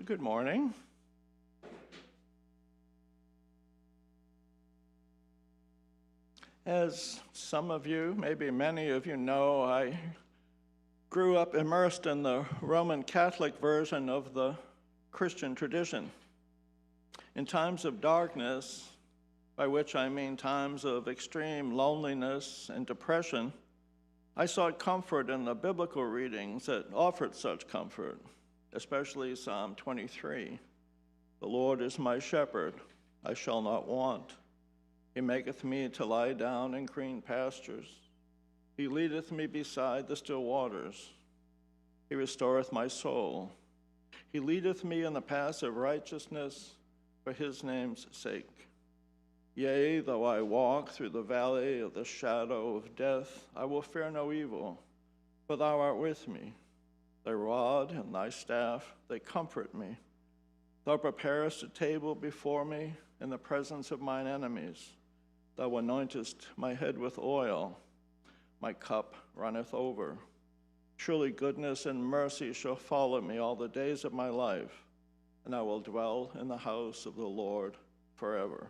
Good morning. As some of you, maybe many of you know, I grew up immersed in the Roman Catholic version of the Christian tradition. In times of darkness, by which I mean times of extreme loneliness and depression, I sought comfort in the biblical readings that offered such comfort, especially Psalm 23. The Lord is my shepherd, I shall not want. He maketh me to lie down in green pastures. He leadeth me beside the still waters. He restoreth my soul. He leadeth me in the paths of righteousness for his name's sake. Yea, though I walk through the valley of the shadow of death, I will fear no evil, for thou art with me. Thy rod and thy staff, they comfort me. Thou preparest a table before me in the presence of mine enemies. Thou anointest my head with oil. My cup runneth over. Surely goodness and mercy shall follow me all the days of my life, and I will dwell in the house of the Lord forever.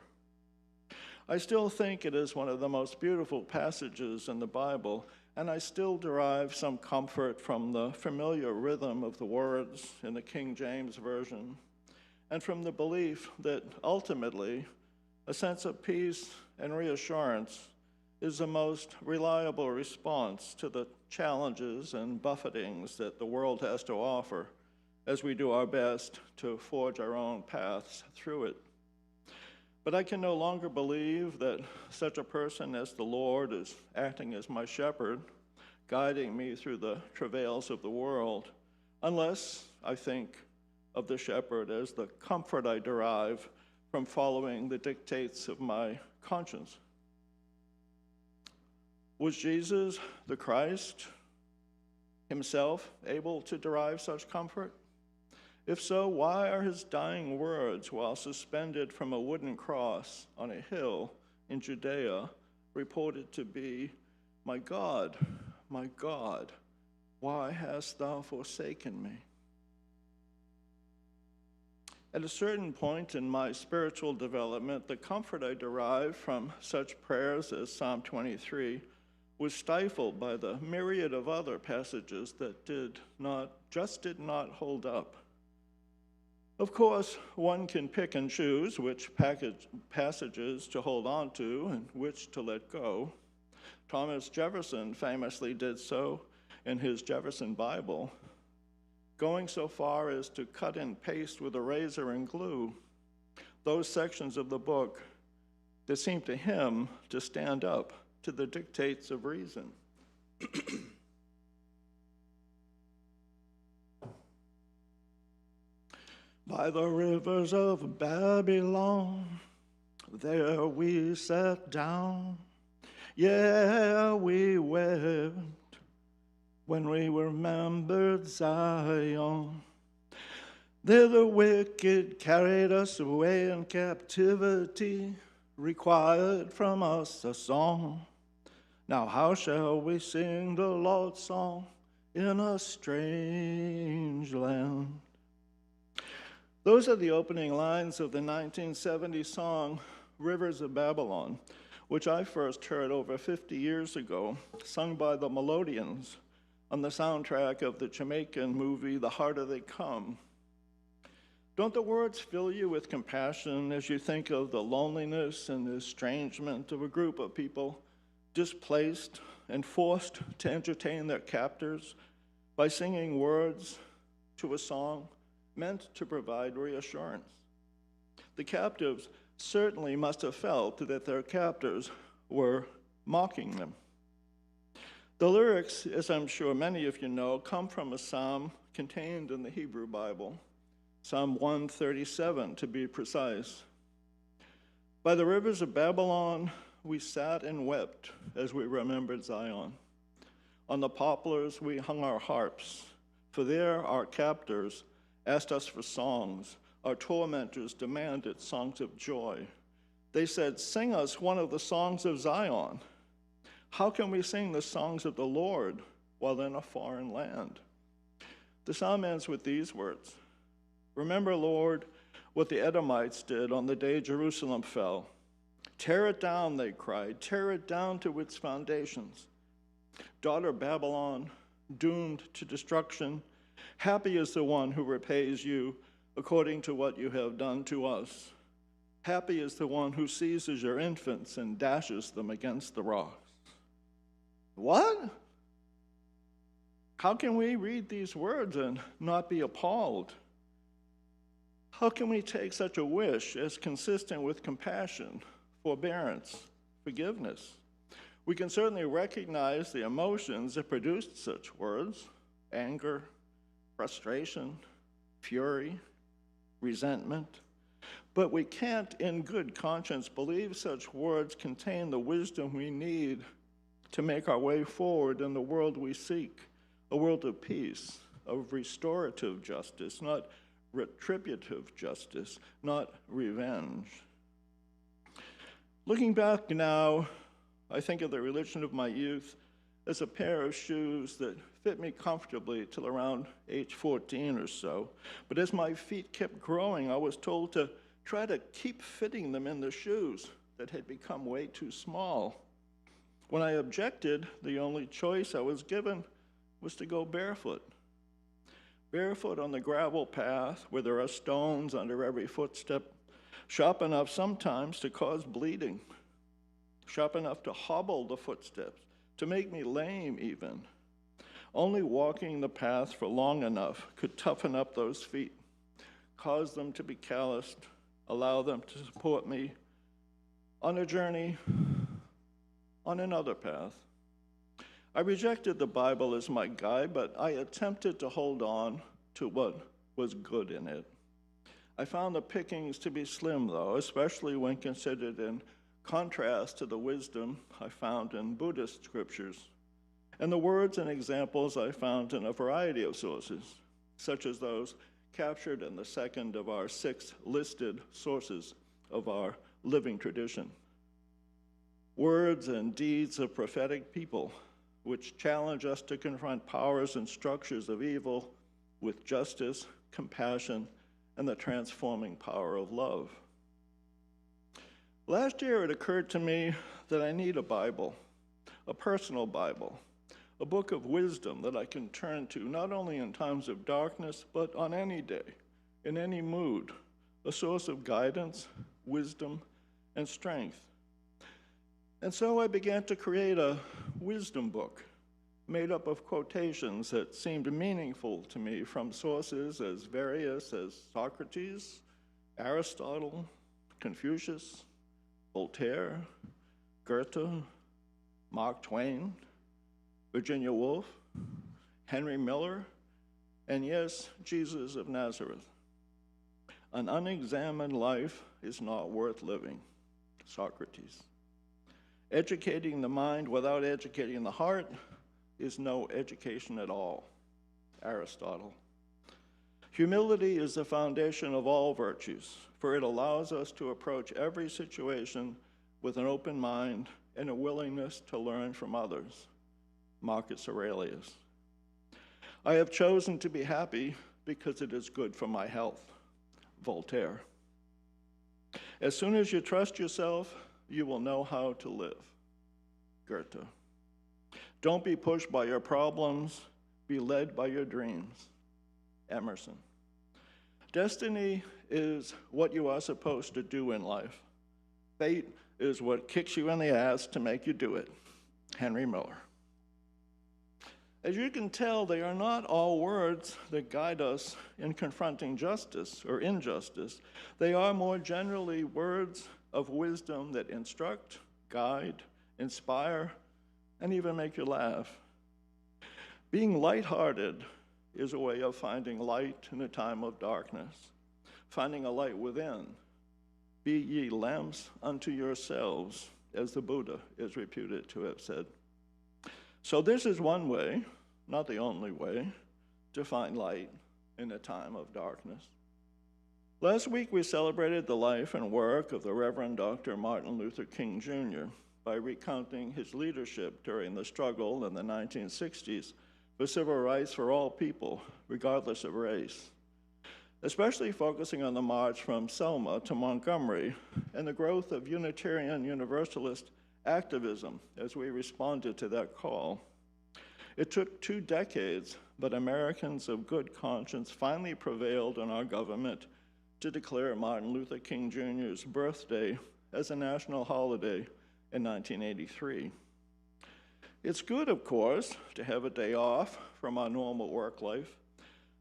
I still think it is one of the most beautiful passages in the Bible, and I still derive some comfort from the familiar rhythm of the words in the King James Version, and from the belief that ultimately a sense of peace and reassurance is the most reliable response to the challenges and buffetings that the world has to offer as we do our best to forge our own paths through it. But I can no longer believe that such a person as the Lord is acting as my shepherd, guiding me through the travails of the world, unless I think of the shepherd as the comfort I derive from following the dictates of my conscience. Was Jesus, the Christ, himself able to derive such comfort? If so, why are his dying words, while suspended from a wooden cross on a hill in Judea, reported to be, my God, why hast thou forsaken me?" At a certain point in my spiritual development, the comfort I derived from such prayers as Psalm 23 was stifled by the myriad of other passages that did not hold up. Of course, one can pick and choose which passages to hold on to and which to let go. Thomas Jefferson famously did so in his Jefferson Bible, going so far as to cut and paste with a razor and glue those sections of the book that seemed to him to stand up to the dictates of reason. By the rivers of Babylon, there we sat down. Yeah, we wept when we remembered Zion. There the wicked carried us away in captivity, required from us a song. Now how shall we sing the Lord's song in a strange land? Those are the opening lines of the 1970 song, Rivers of Babylon, which I first heard over 50 years ago, sung by the Melodians on the soundtrack of the Jamaican movie, The Harder They Come. Don't the words fill you with compassion as you think of the loneliness and the estrangement of a group of people displaced and forced to entertain their captors by singing words to a song meant to provide reassurance? The captives certainly must have felt that their captors were mocking them. The lyrics, as I'm sure many of you know, come from a psalm contained in the Hebrew Bible, Psalm 137 to be precise. By the rivers of Babylon, we sat and wept as we remembered Zion. On the poplars we hung our harps, for there our captors asked us for songs. Our tormentors demanded songs of joy. They said, "Sing us one of the songs of Zion." How can we sing the songs of the Lord while in a foreign land? The psalm ends with these words, Remember, Lord, what the Edomites did on the day Jerusalem fell. Tear it down, they cried. Tear it down to its foundations. Daughter Babylon, doomed to destruction, happy is the one who repays you according to what you have done to us. Happy is the one who seizes your infants and dashes them against the rocks. What? How can we read these words and not be appalled? How can we take such a wish as consistent with compassion, forbearance, forgiveness? We can certainly recognize the emotions that produced such words: anger, frustration, fury, resentment. But we can't, in good conscience, believe such words contain the wisdom we need to make our way forward in the world we seek, a world of peace, of restorative justice, not retributive justice, not revenge. Looking back now, I think of the religion of my youth as a pair of shoes that fit me comfortably till around age 14 or so. But as my feet kept growing, I was told to try to keep fitting them in the shoes that had become way too small. When I objected, the only choice I was given was to go barefoot. Barefoot on the gravel path where there are stones under every footstep, sharp enough sometimes to cause bleeding, sharp enough to hobble the footsteps, to make me lame even. Only walking the path for long enough could toughen up those feet, cause them to be calloused, allow them to support me on a journey, on another path. I rejected the Bible as my guide, but I attempted to hold on to what was good in it. I found the pickings to be slim, though, especially when considered in contrast to the wisdom I found in Buddhist scriptures, and the words and examples I found in a variety of sources, such as those captured in the second of our 6 listed sources of our living tradition. Words and deeds of prophetic people, which challenge us to confront powers and structures of evil with justice, compassion, and the transforming power of love. Last year, it occurred to me that I need a Bible, a personal Bible, a book of wisdom that I can turn to not only in times of darkness, but on any day, in any mood, a source of guidance, wisdom, and strength. And so I began to create a wisdom book made up of quotations that seemed meaningful to me from sources as various as Socrates, Aristotle, Confucius, Voltaire, Goethe, Mark Twain, Virginia Woolf, Henry Miller, and yes, Jesus of Nazareth. An unexamined life is not worth living, Socrates. Educating the mind without educating the heart is no education at all, Aristotle. Humility is the foundation of all virtues, for it allows us to approach every situation with an open mind and a willingness to learn from others, Marcus Aurelius. I have chosen to be happy because it is good for my health, Voltaire. As soon as you trust yourself, you will know how to live, Goethe. Don't be pushed by your problems, be led by your dreams, Emerson. Destiny is what you are supposed to do in life. Fate is what kicks you in the ass to make you do it, Henry Miller. As you can tell, they are not all words that guide us in confronting justice or injustice. They are more generally words of wisdom that instruct, guide, inspire, and even make you laugh. Being lighthearted is a way of finding light in a time of darkness, finding a light within. Be ye lamps unto yourselves, as the Buddha is reputed to have said. So this is one way, not the only way, to find light in a time of darkness. Last week we celebrated the life and work of the Reverend Dr. Martin Luther King Jr. by recounting his leadership during the struggle in the 1960s for civil rights for all people, regardless of race. especially focusing on the march from Selma to Montgomery and the growth of Unitarian Universalist activism as we responded to that call. It took 2 decades, but Americans of good conscience finally prevailed in our government to declare Martin Luther King Jr.'s birthday as a national holiday in 1983. It's good, of course, to have a day off from our normal work life,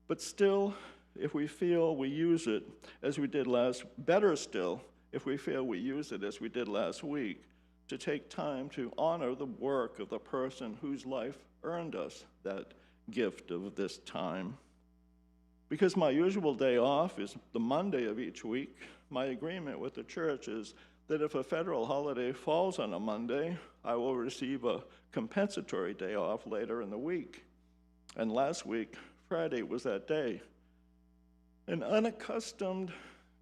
but still, if we feel we use it as we did better still, if we feel we use it as we did last week, to take time to honor the work of the person whose life earned us that gift of this time. Because my usual day off is the Monday of each week, my agreement with the church is that if a federal holiday falls on a Monday, I will receive a compensatory day off later in the week. And last week, Friday was that day. An unaccustomed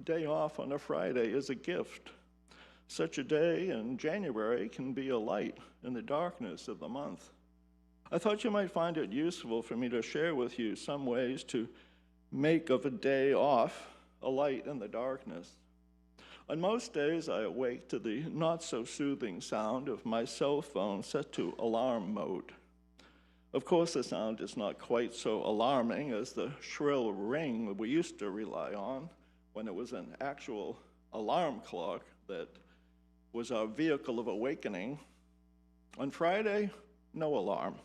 day off on a Friday is a gift. Such a day in January can be a light in the darkness of the month. I thought you might find it useful for me to share with you some ways to make of a day off a light in the darkness. On most days, I awake to the not-so-soothing sound of my cell phone set to alarm mode. Of course, the sound is not quite so alarming as the shrill ring that we used to rely on when it was an actual alarm clock that was our vehicle of awakening. On Friday, no alarm.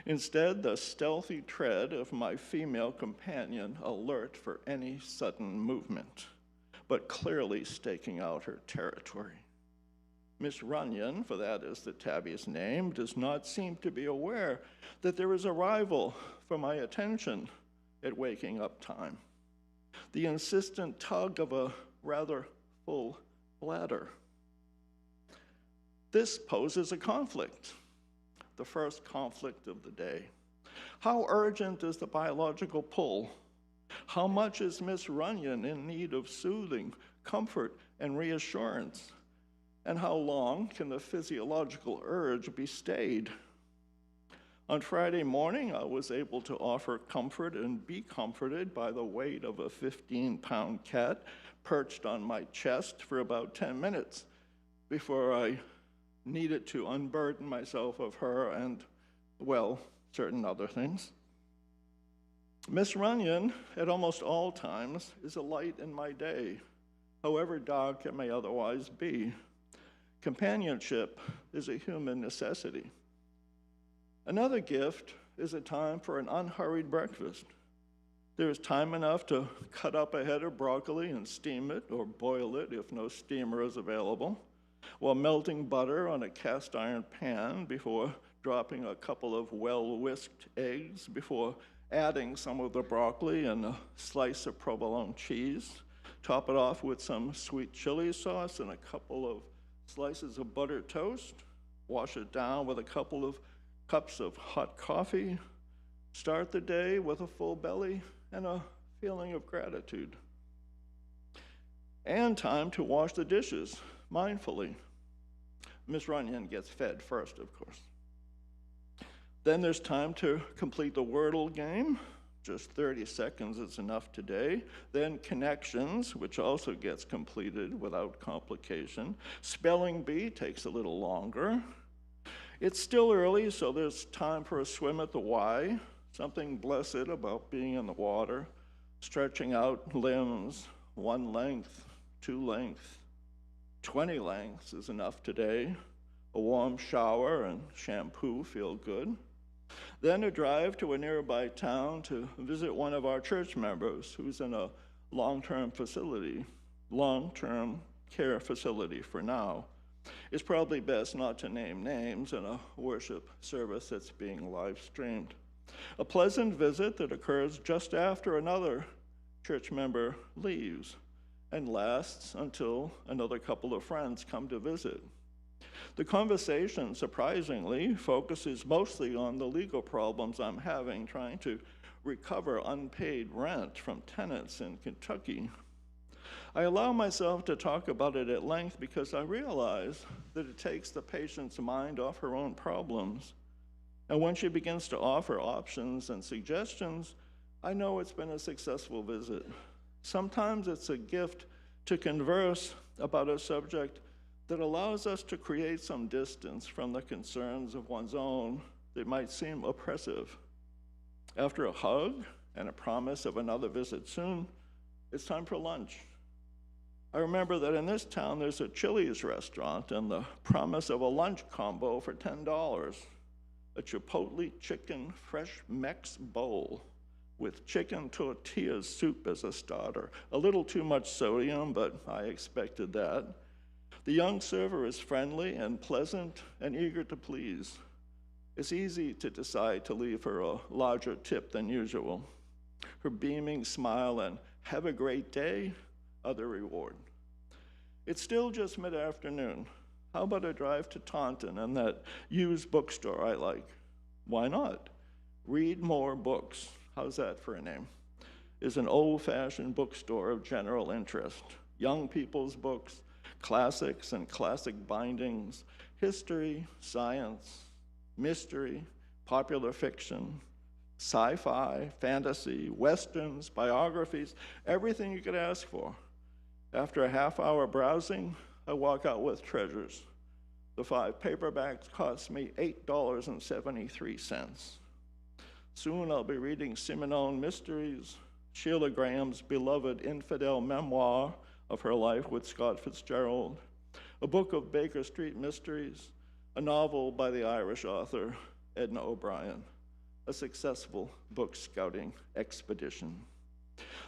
Instead, the stealthy tread of my female companion, alert for any sudden movement, but clearly staking out her territory. Miss Runyon, for that is the tabby's name, does not seem to be aware that there is a rival for my attention at waking up time. The insistent tug of a rather full bladder. This poses a conflict, the first conflict of the day. How urgent is the biological pull? How much is Miss Runyon in need of soothing, comfort, and reassurance? And how long can the physiological urge be stayed? On Friday morning, I was able to offer comfort and be comforted by the weight of a 15-pound cat perched on my chest for about 10 minutes before I needed to unburden myself of her and, well, certain other things. Miss Runyon, at almost all times, is a light in my day, however dark it may otherwise be. Companionship is a human necessity. Another gift is a time for an unhurried breakfast. There is time enough to cut up a head of broccoli and steam it or boil it if no steamer is available, while melting butter on a cast iron pan before dropping a couple of well-whisked eggs, before adding some of the broccoli and a slice of provolone cheese. Top it off with some sweet chili sauce and a couple of slices of buttered toast. Wash it down with a couple of cups of hot coffee. Start the day with a full belly and a feeling of gratitude. And time to wash the dishes mindfully. Miss Runyon gets fed first, of course. Then there's time to complete the Wordle game. Just 30 seconds is enough today. Then connections, which also gets completed without complication. Spelling bee takes a little longer. It's still early, so there's time for a swim at the Y. Something blessed about being in the water. Stretching out limbs, 1 length, 2 lengths, 20 lengths is enough today. A warm shower and shampoo feel good. Then a drive to a nearby town to visit one of our church members who's in a long-term care facility for now. It's probably best not to name names in a worship service that's being live streamed. A pleasant visit that occurs just after another church member leaves and lasts until another couple of friends come to visit. The conversation, surprisingly, focuses mostly on the legal problems I'm having trying to recover unpaid rent from tenants in Kentucky. I allow myself to talk about it at length because I realize that it takes the patient's mind off her own problems. And when she begins to offer options and suggestions, I know it's been a successful visit. Sometimes it's a gift to converse about a subject that allows us to create some distance from the concerns of one's own that might seem oppressive. After a hug and a promise of another visit soon, it's time for lunch. I remember that in this town there's a Chili's restaurant and the promise of a lunch combo for $10. A Chipotle chicken fresh Mex bowl with chicken tortilla soup as a starter. A little too much sodium, but I expected that. The young server is friendly and pleasant and eager to please. It's easy to decide to leave her a larger tip than usual. Her beaming smile and "have a great day" are the reward. It's still just mid-afternoon. How about a drive to Taunton and that used bookstore I like? Why not? Read More Books. How's that for a name? Is an old-fashioned bookstore of general interest. Young people's books, classics and classic bindings, history, science, mystery, popular fiction, sci-fi, fantasy, westerns, biographies, everything you could ask for. After a half-hour browsing, I walk out with treasures. The 5 paperbacks cost me $8.73. Soon I'll be reading Simenon Mysteries, Sheila Graham's beloved infidel memoir of her life with Scott Fitzgerald, a book of Baker Street mysteries, a novel by the Irish author Edna O'Brien, a successful book scouting expedition.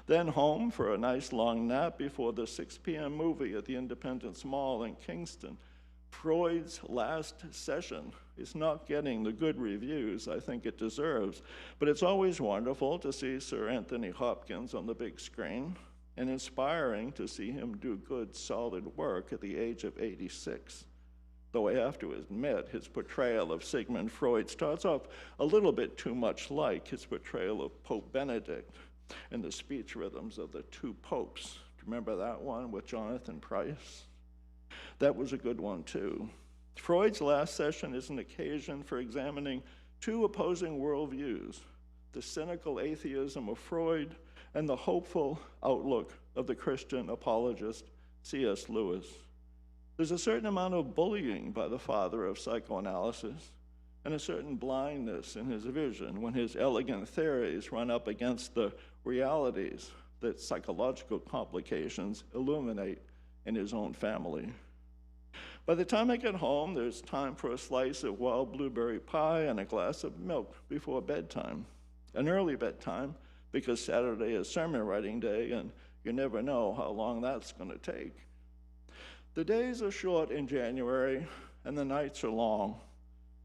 Then home for a nice long nap before the 6 p.m. movie at the Independence Mall in Kingston. Freud's Last Session is not getting the good reviews I think it deserves, but it's always wonderful to see Sir Anthony Hopkins on the big screen and inspiring to see him do good, solid work at the age of 86. Though I have to admit, his portrayal of Sigmund Freud starts off a little bit too much like his portrayal of Pope Benedict and the speech rhythms of the 2 popes. Remember that one with Jonathan Pryce? That was a good one, too. Freud's Last Session is an occasion for examining 2 opposing worldviews, the cynical atheism of Freud and the hopeful outlook of the Christian apologist C.S. Lewis. There's a certain amount of bullying by the father of psychoanalysis and a certain blindness in his vision when his elegant theories run up against the realities that psychological complications illuminate in his own family. By the time I get home, there's time for a slice of wild blueberry pie and a glass of milk before bedtime. An early bedtime, because Saturday is sermon writing day, and you never know how long that's going to take. The days are short in January, and the nights are long.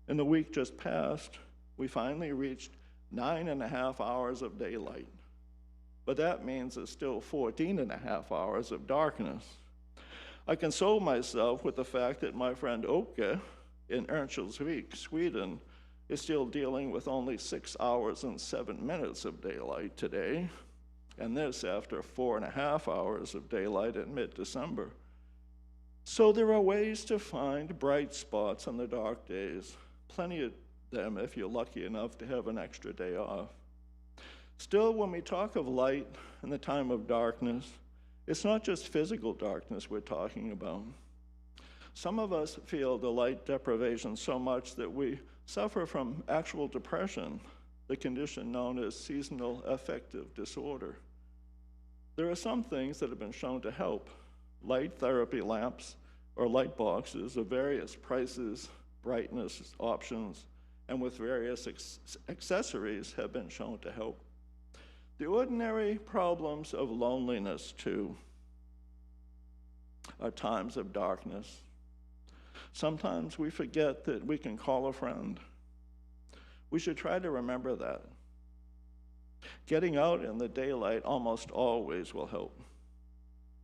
In the week just passed, we finally reached 9.5 hours of daylight. But that means there's still 14.5 hours of darkness. I console myself with the fact that my friend Åke in Örnsköldsvik, Sweden, is still dealing with only 6 hours and 7 minutes of daylight today, and this after 4.5 hours of daylight in mid-December. So there are ways to find bright spots on the dark days, plenty of them if you're lucky enough to have an extra day off. Still, when we talk of light in the time of darkness, it's not just physical darkness we're talking about. Some of us feel the light deprivation so much that we suffer from actual depression, the condition known as seasonal affective disorder. There are some things that have been shown to help. Light therapy lamps or light boxes of various prices, brightness options, and with various accessories have been shown to help. The ordinary problems of loneliness, too, are times of darkness. Sometimes we forget that we can call a friend. We should try to remember that. Getting out in the daylight almost always will help.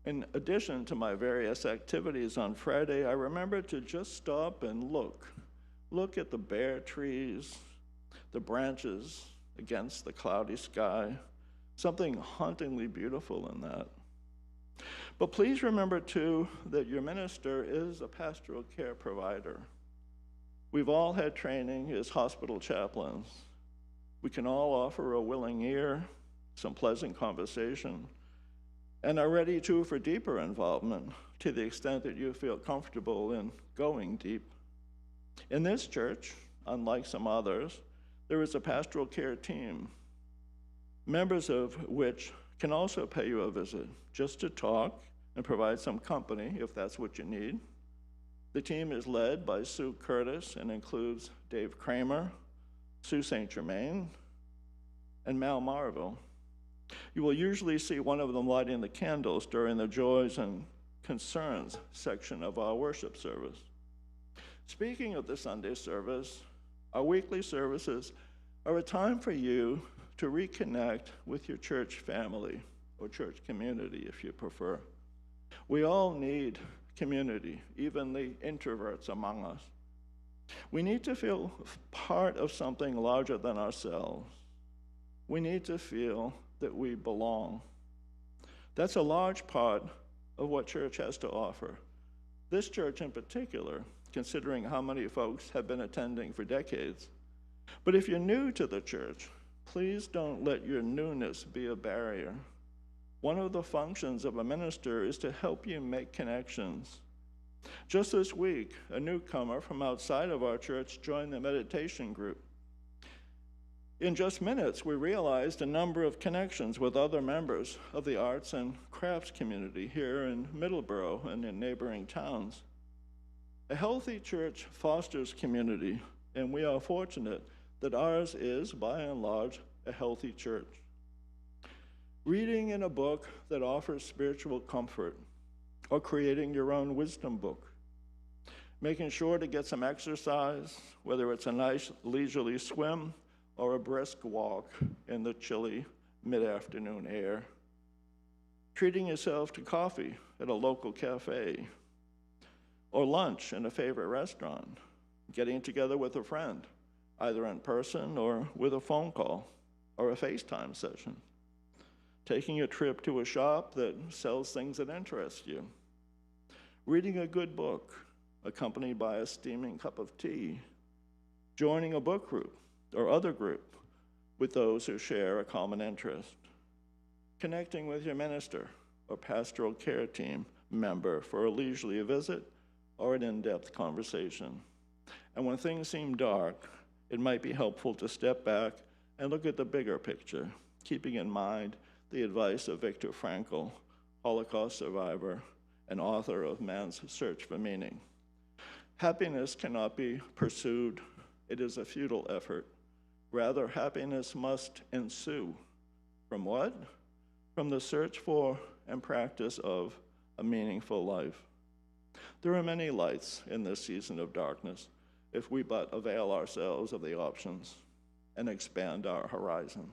In addition to my various activities on Friday, I remember to just stop and look at the bare trees, the branches against the cloudy sky. Something hauntingly beautiful in that. But please remember, too, that your minister is a pastoral care provider. We've all had training as hospital chaplains. We can all offer a willing ear, some pleasant conversation, and are ready too for deeper involvement to the extent that you feel comfortable in going deep. In this church, unlike some others, there is a pastoral care team, members of which can also pay you a visit just to talk and provide some company if that's what you need. The team is led by Sue Curtis and includes Dave Kramer, Sue St. Germain, and Mal Marville. You will usually see one of them lighting the candles during the joys and concerns section of our worship service. Speaking of the Sunday service, our weekly services are a time for you to reconnect with your church family, or church community if you prefer. We all need community, even the introverts among us. We need to feel part of something larger than ourselves. We need to feel that we belong. That's a large part of what church has to offer. This church in particular, considering how many folks have been attending for decades. But if you're new to the church, please don't let your newness be a barrier. One of the functions of a minister is to help you make connections. Just this week, a newcomer from outside of our church joined the meditation group. In just minutes, we realized a number of connections with other members of the arts and crafts community here in Middleboro and in neighboring towns. A healthy church fosters community, and we are fortunate that ours is, by and large, a healthy church. Reading in a book that offers spiritual comfort, or creating your own wisdom book. Making sure to get some exercise, whether it's a nice leisurely swim or a brisk walk in the chilly mid-afternoon air. Treating yourself to coffee at a local cafe, or lunch in a favorite restaurant. Getting together with a friend, either in person or with a phone call or a FaceTime session. Taking a trip to a shop that sells things that interest you. Reading a good book, accompanied by a steaming cup of tea. Joining a book group or other group with those who share a common interest. Connecting with your minister or pastoral care team member for a leisurely visit or an in-depth conversation. And when things seem dark, it might be helpful to step back and look at the bigger picture, keeping in mind the advice of Viktor Frankl, Holocaust survivor and author of Man's Search for Meaning. Happiness cannot be pursued. It is a futile effort. Rather, happiness must ensue. From what? From the search for and practice of a meaningful life. There are many lights in this season of darkness if we but avail ourselves of the options and expand our horizon.